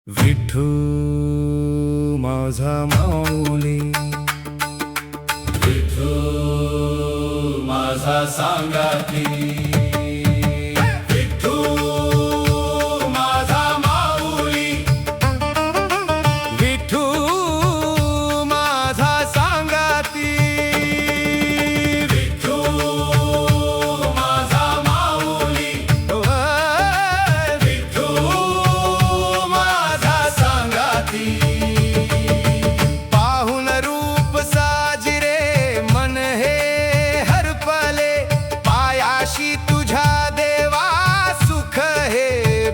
विठू माझा माऊली, विठू माझा सांगाती, विठू माझा माऊली, विठू माझा सांगाती, विठू माझा माऊली, विठू माझा सांगाती. पाहुन रूप साजिरे मन हे हरपले, पायाशी तुझ्या देवा सुख हे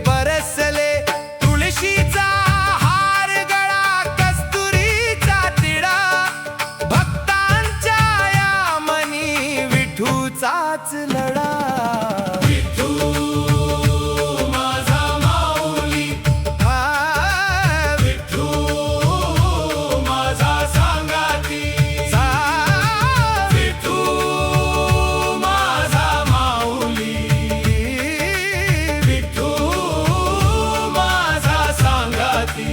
बरसले. तुळशीचा हार गळा, कस्तुरीचा तिडा, भक्तांच्या या मनी विठूचाच लढा. विठू माझा माऊली, विठू माझा सांगाती, विठू माझा माऊली, विठू माझा सांगाती.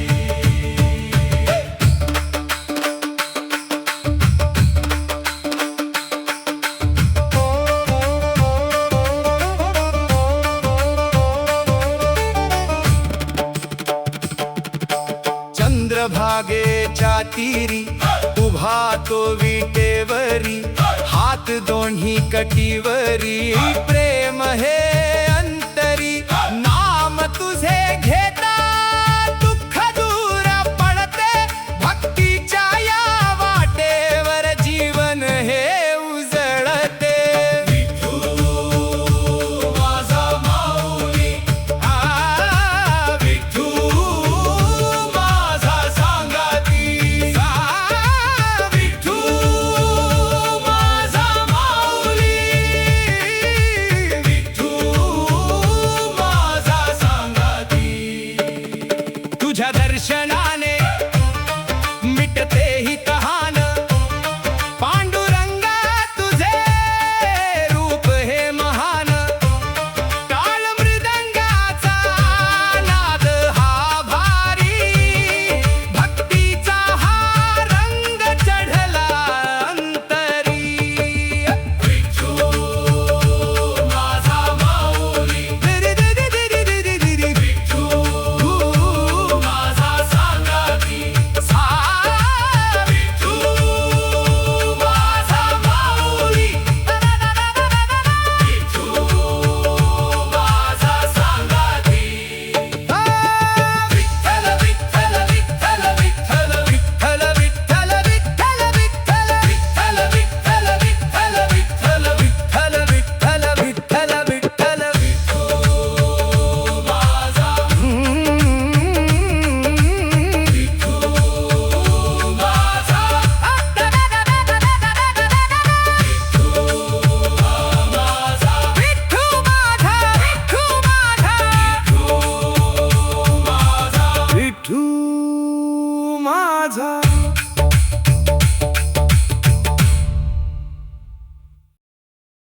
चंद्रभागेच्या तीरी उभा तो विटेवरी, हात दोन्ही कटीवरी, प्रेम हे अंतरी. नाम तुझे घेता दुःख दूर पडते, भक्तीच्या या वाटेवर जीवन हे उजळते. विठू माझा माऊली, विठू माझा सांगाती, विठू माझा माऊली, विठू माझा सांगाती. तुझ्या दर्शना